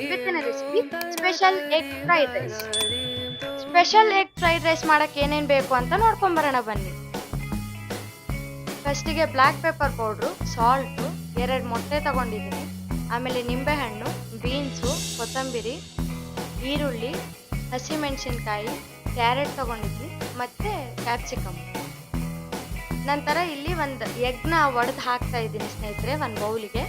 ಇವತ್ತಿನ recipe special egg fried rice. Special egg fried rice ಮಾಡಕ್ಕೆ ಏನೇನ್ ಬೇಕು ಅಂತ ನೋಡ್ಕೊಂಬರೋಣ ಬನ್ನಿ. ಫಸ್ಟಿಗೆ ಬ್ಲ್ಯಾಕ್ ಪೆಪ್ಪರ್ ಪೌಡ್ರು, ಸಾಲ್ಟು, 2 ಮೊಟ್ಟೆ ತಗೊಂಡಿದ್ದೀನಿ. ಆಮೇಲೆ ನಿಂಬೆಹಣ್ಣು, ಬೀನ್ಸು, ಕೊತ್ತಂಬರಿ, ಈರುಳ್ಳಿ, ಹಸಿಮೆಣಸಿನ್ಕಾಯಿ, ಕ್ಯಾರೆಟ್ ತಗೊಂಡಿದ್ದೀನಿ ಮತ್ತೆ ಕ್ಯಾಪ್ಸಿಕಮ್. ನಂತರ ಇಲ್ಲಿ ಒಂದು ಎಗ್ನ ಒಡೆದು ಹಾಕ್ತಾ ಇದ್ದೀನಿ ಸ್ನೇಹಿತರೆ ಒಂದು ಬೌಲಿಗೆ.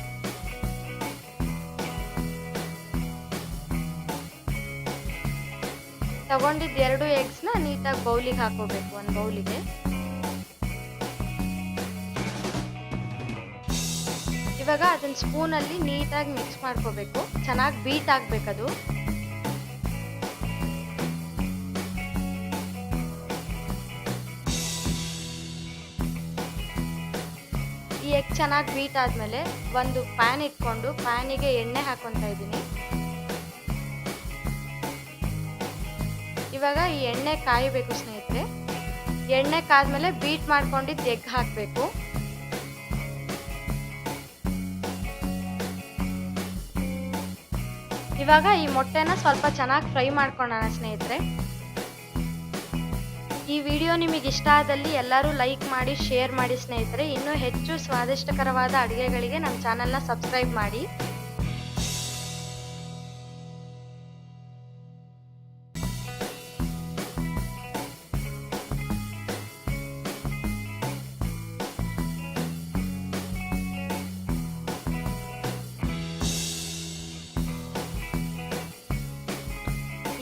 ತಗೊಂಡಿದ್ದ 2 ಎಗ್ಸ್ನ ನೀಟಾಗಿ ಬೌಲಿಗೆ ಹಾಕೋಬೇಕು ಒಂದು ಬೌಲಿಗೆ. ಇವಾಗ ಅದನ್ನ ಸ್ಪೂನಲ್ಲಿ ನೀಟಾಗಿ ಮಿಕ್ಸ್ ಮಾಡ್ಕೋಬೇಕು. ಚೆನ್ನಾಗಿ ಬೀಟ್ ಆಗ್ಬೇಕದು. ಈ ಎಗ್ ಚೆನ್ನಾಗಿ ಬೀಟ್ ಆದ್ಮೇಲೆ ಒಂದು ಪ್ಯಾನ್ ಇಟ್ಕೊಂಡು ಪ್ಯಾನಿಗೆ ಎಣ್ಣೆ ಹಾಕೊಂತ ಇದ್ದೀನಿ. ಇವಾಗ ಈ ಎಣ್ಣೆ ಕಾಯಬೇಕು ಸ್ನೇಹಿತರೆ. ಎಣ್ಣೆ ಕಾದ್ಮೇಲೆ ಬೀಟ್ ಮಾಡ್ಕೊಂಡಿದ್ದು ಎಗ್ ಹಾಕಬೇಕು. ಇವಾಗ ಈ ಮೊಟ್ಟೆನ ಸ್ವಲ್ಪ ಚೆನ್ನಾಗಿ ಫ್ರೈ ಮಾಡ್ಕೊಳ್ಳೋಣ ಸ್ನೇಹಿತರೆ. ಈ ವಿಡಿಯೋ ನಿಮಗೆ ಇಷ್ಟ ಆದಲ್ಲಿ ಎಲ್ಲರೂ ಲೈಕ್ ಮಾಡಿ, ಶೇರ್ ಮಾಡಿ ಸ್ನೇಹಿತರೆ. ಇನ್ನೂ ಹೆಚ್ಚು ಸ್ವಾದಿಷ್ಟಕರವಾದ ಅಡುಗೆಗಳಿಗೆ ನಮ್ಮ ಚಾನೆಲ್ನ ಸಬ್ಸ್ಕ್ರೈಬ್ ಮಾಡಿ.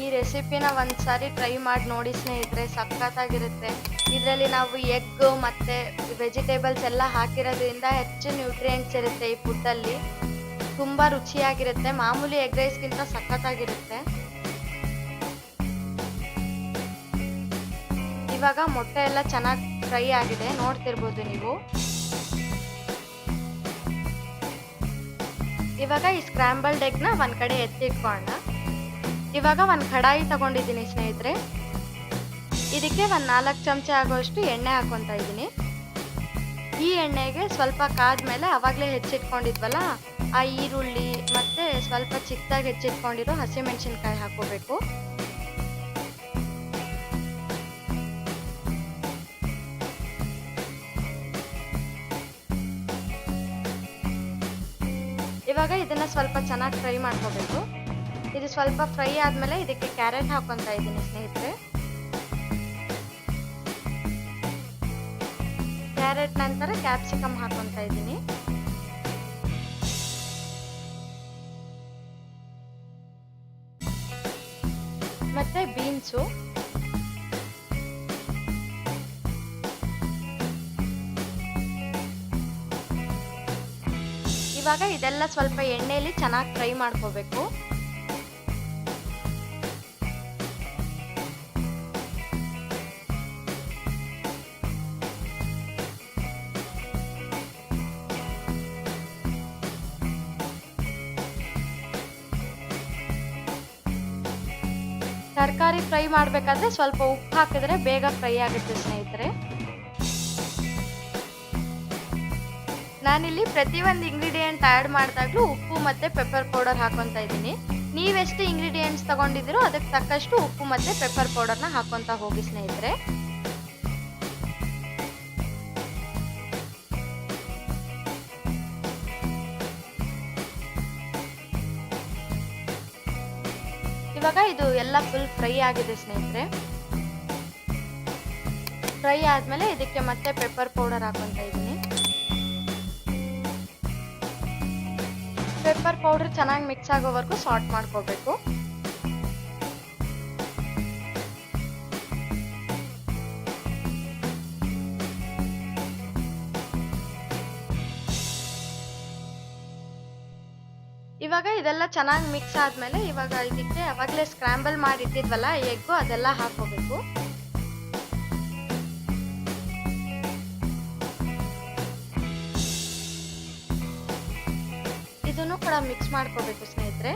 ಈ ರೆಸಿಪಿನ ಒಂದ್ಸಾರಿ ಟ್ರೈ ಮಾಡಿ ನೋಡಿ ಸ್ನೇಹಿತರೆ, ಸಖತ್ತಾಗಿರುತ್ತೆ. ಇದರಲ್ಲಿ ನಾವು ಎಗ್ ಮತ್ತೆ ವೆಜಿಟೇಬಲ್ಸ್ ಎಲ್ಲ ಹಾಕಿರೋದ್ರಿಂದ ಹೆಚ್ಚು ನ್ಯೂಟ್ರಿಯೆಂಟ್ಸ್ ಇರುತ್ತೆ ಈ ಫುಡ್ಡಲ್ಲಿ. ತುಂಬ ರುಚಿಯಾಗಿರುತ್ತೆ. ಮಾಮೂಲಿ ಎಗ್ ರೈಸ್ಗಿಂತ ಸಖತ್ತಾಗಿರುತ್ತೆ. ಇವಾಗ ಮೊಟ್ಟೆ ಎಲ್ಲ ಚೆನ್ನಾಗಿ ಫ್ರೈ ಆಗಿದೆ, ನೋಡ್ತಿರ್ಬೋದು ನೀವು. ಇವಾಗ ಈ ಸ್ಕ್ರಾಂಬಲ್ಡ್ ಎಗ್ನ ಒಂದ್ ಕಡೆ ಎತ್ತಿಟ್ಕೊಳ್ಳೋಣ. ಇವಾಗ ಒಂದು ಕಡಾಯಿ ತಗೊಂಡಿದ್ದೀನಿ ಸ್ನೇಹಿತರೆ. ಇದಕ್ಕೆ ಒಂದು 4 ಚಮಚ ಆಗೋಷ್ಟು ಎಣ್ಣೆ ಹಾಕೊತಾ ಇದ್ದೀನಿ. ಈ ಎಣ್ಣೆಗೆ ಸ್ವಲ್ಪ ಕಾದ್ಮೇಲೆ ಅವಾಗಲೇ ಹೆಚ್ಚಿಟ್ಕೊಂಡಿದ್ವಲ್ಲ ಆ ಈರುಳ್ಳಿ ಮತ್ತೆ ಸ್ವಲ್ಪ ಚಿಕ್ಕದಾಗಿ ಹೆಚ್ಚಿಟ್ಕೊಂಡಿರೋ ಹಸಿಮೆಣಸಿನ್ಕಾಯಿ ಹಾಕೋಬೇಕು. ಇವಾಗ ಇದನ್ನ ಸ್ವಲ್ಪ ಚೆನ್ನಾಗಿ ಫ್ರೈ ಮಾಡ್ಕೋಬೇಕು. ಇದು ಸ್ವಲ್ಪ ಫ್ರೈ ಆದ್ಮೇಲೆ ಇದಕ್ಕೆ ಕ್ಯಾರೆಟ್ ಹಾಕೊಂತ ಇದ್ದೀನಿ ಸ್ನೇಹಿತರೆ. ಕ್ಯಾರೆಟ್ ನಂತರ ಕ್ಯಾಪ್ಸಿಕಮ್ ಹಾಕೊಂತ ಇದ್ದೀನಿ. ಮತ್ತೆ ಬೀನ್ಸು. ಇವಾಗ ಇದೆಲ್ಲ ಸ್ವಲ್ಪ ಎಣ್ಣೆಯಲ್ಲಿ ಚೆನ್ನಾಗಿ ಫ್ರೈ ಮಾಡ್ಕೋಬೇಕು. ತರಕಾರಿ ಫ್ರೈ ಮಾಡಬೇಕಾದ್ರೆ ಸ್ವಲ್ಪ ಉಪ್ಪು ಹಾಕಿದ್ರೆ ಬೇಗ ಫ್ರೈ ಆಗುತ್ತೆ ಸ್ನೇಹಿತರೆ. ನಾನಿಲ್ಲಿ ಪ್ರತಿಯೊಂದು ಇಂಗ್ರೀಡಿಯೆಂಟ್ ಆ್ಯಡ್ ಮಾಡಿದಾಗಲೂ ಉಪ್ಪು ಮತ್ತೆ ಪೆಪ್ಪರ್ ಪೌಡರ್ ಹಾಕೊತಾ ಇದ್ದೀನಿ. ನೀವೆಷ್ಟು ಇಂಗ್ರೀಡಿಯೆಂಟ್ಸ್ ತಗೊಂಡಿದ್ದೀರೋ ಅದಕ್ಕೆ ತಕ್ಕಷ್ಟು ಉಪ್ಪು ಮತ್ತೆ ಪೆಪ್ಪರ್ ಪೌಡರ್ನ ಹಾಕೊತಾ ಹೋಗಿ ಸ್ನೇಹಿತರೆ. ಇವಾಗ ಇದು ಎಲ್ಲ ಫುಲ್ ಫ್ರೈ ಆಗಿದೆ ಸ್ನೇಹಿತರೆ. ಫ್ರೈ ಆದ್ಮೇಲೆ ಇದಕ್ಕೆ ಮತ್ತೆ ಪೆಪ್ಪರ್ ಪೌಡರ್ ಹಾಕೊಂತ ಇದ್ದೀನಿ. ಪೆಪ್ಪರ್ ಪೌಡರ್ ಚೆನ್ನಾಗಿ ಮಿಕ್ಸ್ ಆಗೋವರೆಗೂ ಸಾಲ್ಟ್ ಮಾಡ್ಕೋಬೇಕು. ಇವಾಗ ಇದೆಲ್ಲ ಚೆನ್ನಾಗಿ ಮಿಕ್ಸ್ ಆದ್ಮೇಲೆ ಇವಾಗ ಇದಕ್ಕೆ ಅವಾಗಲೇ ಸ್ಕ್ರಾಂಬಲ್ ಮಾಡಿ ಇಟ್ಟಿದ್ವಲ್ಲ ಎಗ್ಗು ಅದೆಲ್ಲ ಹಾಕೋಬೇಕು. ಇದನ್ನು ಕೂಡ ಮಿಕ್ಸ್ ಮಾಡ್ಕೋಬೇಕು ಸ್ನೇಹಿತರೆ.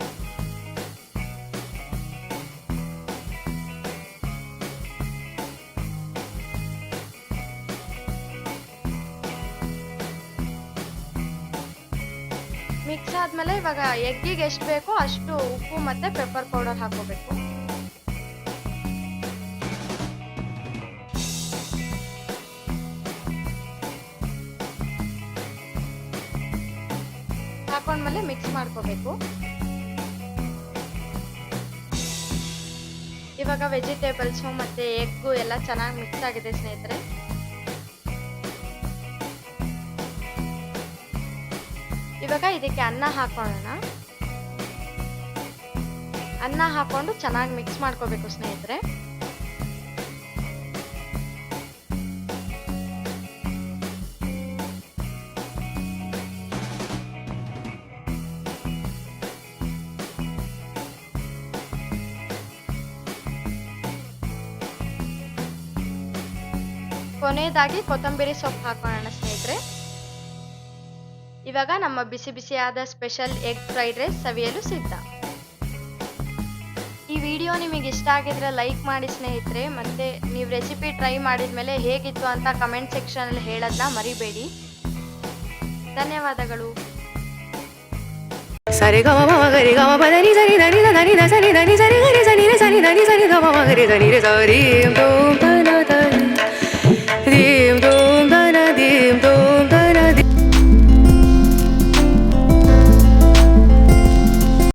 ಮಿಕ್ಸ್ ಆದ್ಮೇಲೆ ಇವಾಗ ಎಗ್ಗಿಗೆ ಎಷ್ಟು ಬೇಕೋ ಅಷ್ಟು ಉಪ್ಪು ಮತ್ತೆ ಪೆಪ್ಪರ್ ಪೌಡರ್ ಹಾಕೋಬೇಕು. ಹಾಕೊಂಡ್ಮೇಲೆ ಮಿಕ್ಸ್ ಮಾಡ್ಕೋಬೇಕು. ಇವಾಗ ವೆಜಿಟೇಬಲ್ಸು ಮತ್ತೆ ಎಗ್ಗು ಎಲ್ಲ ಚೆನ್ನಾಗಿ ಮಿಕ್ಸ್ ಆಗಿದೆ ಸ್ನೇಹಿತರೆ. ಇವಾಗ ಇದಕ್ಕೆ ಅನ್ನ ಹಾಕೋಣ. ಅನ್ನ ಹಾಕೊಂಡು ಚೆನ್ನಾಗಿ ಮಿಕ್ಸ್ ಮಾಡ್ಕೋಬೇಕು ಸ್ನೇಹಿತರೆ. ಕೊನೆಯದಾಗಿ ಕೊತ್ತಂಬರಿ ಸೊಪ್ಪು ಹಾಕೋಣ ಸ್ನೇಹಿತರೆ. ಇವಾಗ ನಮ್ಮ ಬಿಸಿ ಬಿಸಿಯಾದ ಸ್ಪೆಷಲ್ ಎಗ್ ಫ್ರೈಡ್ ರೈಸ್ ಸವಿಯಲು ಸಿದ್ಧ. ಈ ವಿಡಿಯೋ ನಿಮಗೆ ಇಷ್ಟ ಆಗಿದ್ರೆ ಲೈಕ್ ಮಾಡಿ ಸ್ನೇಹಿತರೆ. ಮತ್ತೆ ನೀವು ರೆಸಿಪಿ ಟ್ರೈ ಮಾಡಿದ್ಮೇಲೆ ಹೇಗಿತ್ತು ಅಂತ ಕಮೆಂಟ್ ಸೆಕ್ಷನ್ ಅಲ್ಲಿ ಹೇಳೋದನ್ನ ಮರಿಬೇಡಿ. ಧನ್ಯವಾದಗಳು. ಸರಿ ಗಮ ಗರಿ ಗಮ ಪದನಿ ಸರಿ ಧನಿ ಧನಿ ಧನಿ ಧನಿ ಸರಿ ಗರಿ ಸರಿ ಸರಿ ಧನಿ ಸರಿ ಗಮ ಗರಿ ಧನಿ ಸರಿ